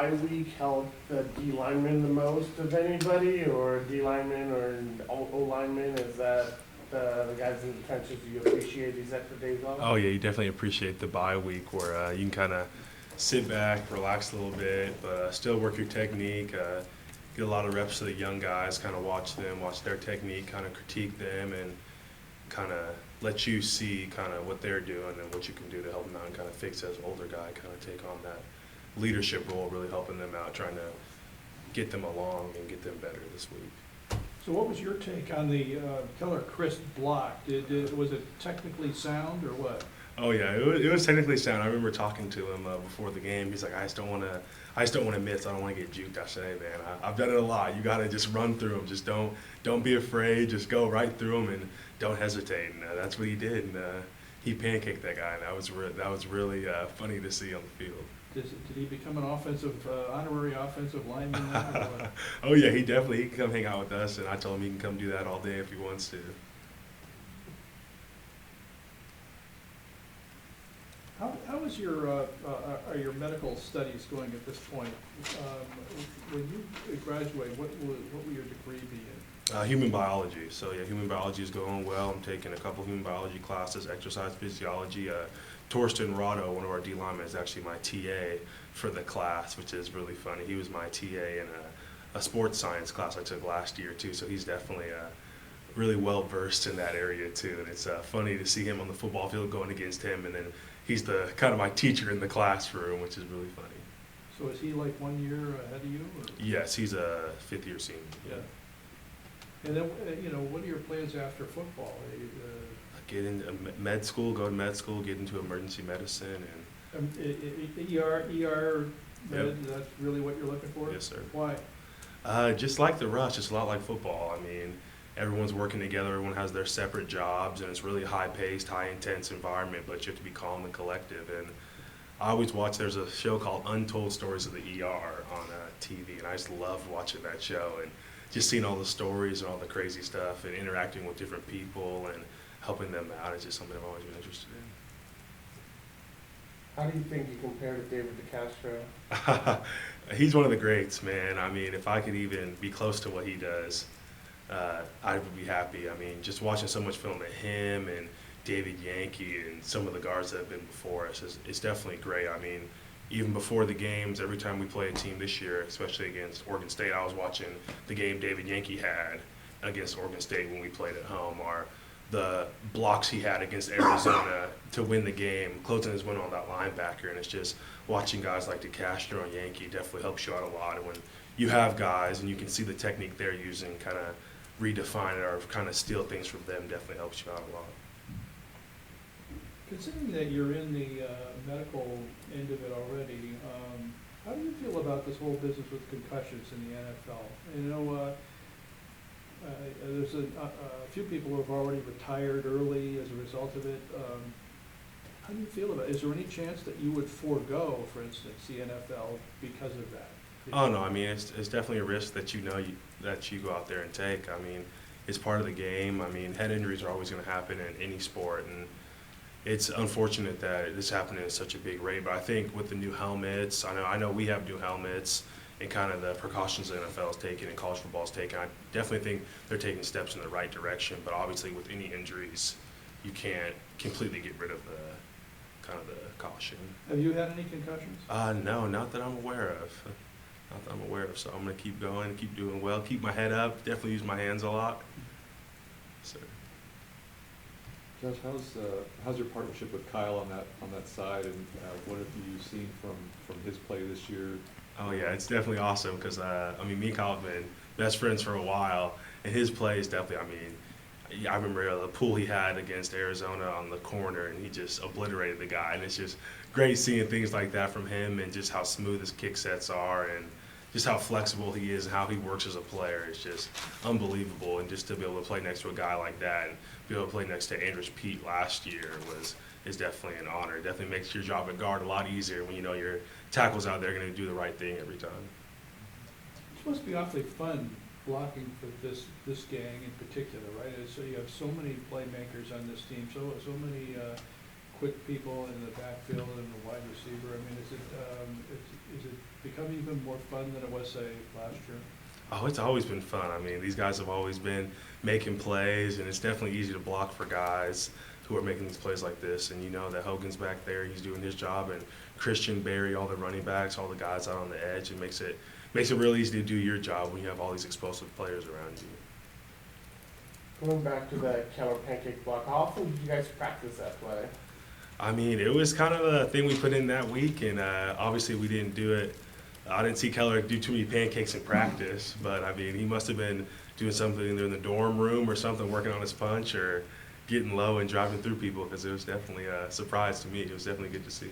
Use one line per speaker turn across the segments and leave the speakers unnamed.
bye week help the D lineman the most of anybody, or D lineman or O lineman? Is that the guys in the trenches? Do you appreciate these extra days off?
Oh yeah, you definitely appreciate the bye week where you can kind of sit back, relax a little bit, but still work your technique. Get a lot of reps to the young guys, kind of watch them, watch their technique, kind of critique them, and kind of let you see kind of what they're doing and what you can do to help them out and kind of fix as older guy, kind of take on that leadership role, really helping them out, trying to get them along and get them better this week.
So what was your take on the Keller Chris block? Was it technically sound or what?
Oh yeah, it was technically sound. I remember talking to him before the game. He's like, I just don't want to miss. I don't want to get juked. I said, hey man, I've done it a lot. You got to just run through them. Just don't be afraid. Just go right through them and don't hesitate. And that's what he did. And he pancaked that guy. And that was really funny to see on the field.
Did he become an honorary offensive lineman now? Or what?
Oh yeah, he can come hang out with us. And I told him he can come do that all day if he wants to.
How is your medical studies going at this point? When you graduate, what will your degree be in?
Human biology. So yeah, human biology is going well. I'm taking a couple human biology classes, exercise physiology. Torsten Rado, one of our D linemen, is actually my TA for the class, which is really funny. He was my TA in a sports science class I took last year too, so he's definitely really well versed in that area too. And it's funny to see him on the football field going against him, and then he's the kind of my teacher in the classroom, which is really funny.
So is he like 1 year ahead of you? Or?
Yes, he's a fifth-year senior.
Yeah. And then, what are your plans after football?
Get into med school, go to med school, get into emergency medicine, and
ER med,
Yep.
that's really what you're looking for?
Yes, sir.
Why?
Just like the rush, just a lot like football. I mean, everyone's working together, everyone has their separate jobs, and it's really high-paced, high-intense environment, but you have to be calm and collective. And I always watch, there's a show called Untold Stories of the ER on TV, and I just loved watching that show and just seeing all the stories and all the crazy stuff and interacting with different people and helping them out is just something I've always been interested in.
How do you think you compare to David DeCastro?
He's one of the greats, man. I mean, if I could even be close to what he does, I would be happy. I mean, just watching so much film of him and David Yankee and some of the guards that have been before us is definitely great. I mean, even before the games, every time we play a team this year, especially against Oregon State, I was watching the game David Yankee had against Oregon State when we played at home, or the blocks he had against Arizona to win the game, closing his win on that linebacker. And it's just watching guys like DeCastro and Yankee definitely helps you out a lot. And when you have guys and you can see the technique they're using, kind of redefine it or kind of steal things from them, definitely helps you out a lot.
Considering that you're in the medical end of it already, how do you feel about this whole business with concussions in the NFL? There's a few people who have already retired early as a result of it. How do you feel about it? Is there any chance that you would forego, for instance, the NFL because of that?
Oh no, I mean it's definitely a risk that you go out there and take. I mean, it's part of the game. I mean, head injuries are always going to happen in any sport, and it's unfortunate that this happened at such a big rate. But I think with the new helmets, I know we have new helmets and kind of the precautions the NFL is taking and college football is taking. I definitely think they're taking steps in the right direction. But obviously, with any injuries, you can't completely get rid of the kind of the caution.
Have you had any concussions?
No, not that I'm aware of. Not that I'm aware of. So I'm going to keep going, keep doing well, keep my head up. Definitely use my hands a lot. So.
Josh, how's your partnership with Kyle on that side, and what have you seen from his play this year?
Oh yeah, it's definitely awesome because me and Kyle have been best friends for a while, and his play is definitely. I remember the pool he had against Arizona on the corner, and he just obliterated the guy, and it's just great seeing things like that from him, and just how smooth his kick sets are, and just how flexible he is and how he works as a player. It's just unbelievable, and just to be able to play next to a guy like that and be able to play next to Andrews Pete last year is definitely an honor. It definitely makes your job at guard a lot easier when you know your tackles out there are going to do the right thing every time.
It's supposed to be awfully fun blocking for this gang in particular, right? So you have so many playmakers on this team, so many quick people in the backfield and the wide receiver? I mean, is it becoming even more fun than it was, say, last year?
Oh, it's always been fun. I mean, these guys have always been making plays, and it's definitely easy to block for guys who are making these plays like this. And you know that Hogan's back there, he's doing his job, and Christian, Barry, all the running backs, all the guys out on the edge. It makes it real easy to do your job when you have all these explosive players around you.
Going back to the counter pancake block, how often did you guys practice that play?
I mean, it was kind of a thing we put in that week, and obviously we didn't do it. I didn't see Keller do too many pancakes in practice, but I mean, he must have been doing something either in the dorm room or something, working on his punch or getting low and driving through people, because it was definitely a surprise to me. It was definitely good to see.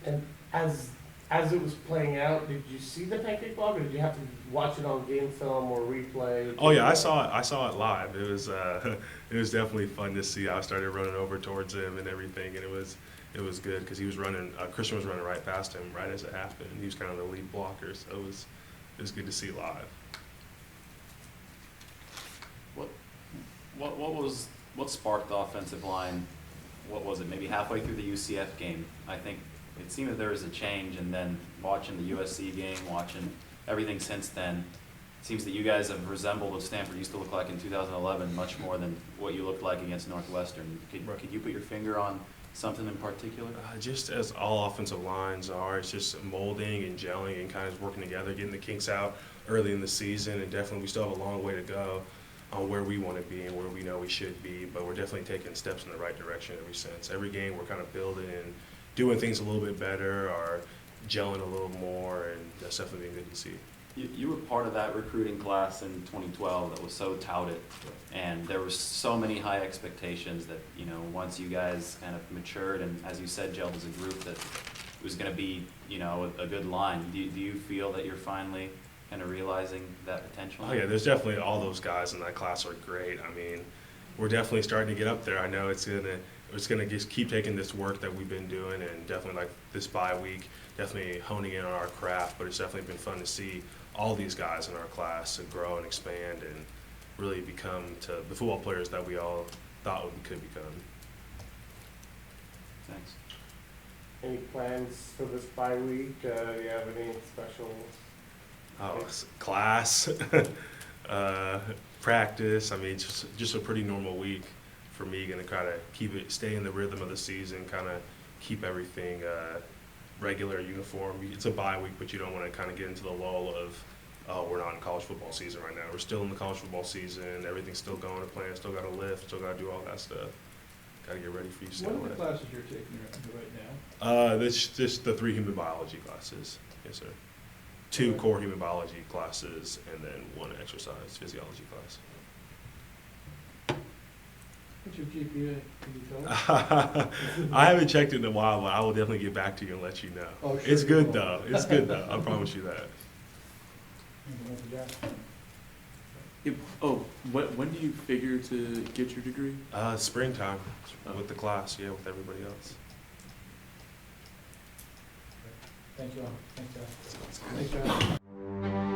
And as it was playing out, did you see the pancake block, or did you have to watch it on game film or replay?
Oh yeah, I saw it live. It was it was definitely fun to see. I started running over towards him and everything, and it was good because he was running. Christian was running right past him right as it happened. He was kind of the lead blocker, so it was good to see live.
What sparked the offensive line? What was it? Maybe halfway through the UCF game, I think it seemed that there was a change, and then watching the USC game, watching everything since then, it seems that you guys have resembled what Stanford used to look like in 2011 much more than what you looked like against Northwestern. Could you put your finger on something in particular?
Just as all offensive lines are, it's just molding and gelling and kind of working together, getting the kinks out early in the season, and definitely we still have a long way to go on where we want to be and where we know we should be, but we're definitely taking steps in the right direction every since. Every game we're kind of building and doing things a little bit better or gelling a little more, and that's definitely been good to see.
You were part of that recruiting class in 2012 that was so touted, and there were so many high expectations that, you know, once you guys kind of matured and, as you said, gelled as a group, that it was going to be, you know, a good line. Do you feel that you're finally kind of realizing that potential?
Oh yeah, there's definitely all those guys in that class are great. I mean, we're definitely starting to get up there. I know it's gonna just keep taking this work that we've been doing, and definitely like this bye week, definitely honing in on our craft. But it's definitely been fun to see all these guys in our class to grow and expand and really become to the football players that we all thought we could become.
Thanks.
Any plans for this bye week? Do you have any special?
Class, practice. I mean, just a pretty normal week for me. Going to try to stay in the rhythm of the season, kind of keep everything regular, uniform. It's a bye week, but you don't want to kind of get into the lull of, oh, we're not in college football season right now. We're still in the college football season. Everything's still going to plan. Still got to lift. Still got to do all that stuff. Got to get ready for you.
What are the classes you're taking right now?
That's just the 3 human biology classes. Yes, sir. 2 core human biology classes, and then 1 exercise physiology class.
What's your GPA? Can you tell us?
I haven't checked it in a while, but I will definitely get back to you and let you know.
Oh, sure
It's
you
good
will.
though. It's good though. I promise you that.
When do you figure to get your degree?
Springtime with the class, yeah, with everybody else.
Thank you all. Thanks, guys.
Thanks, John.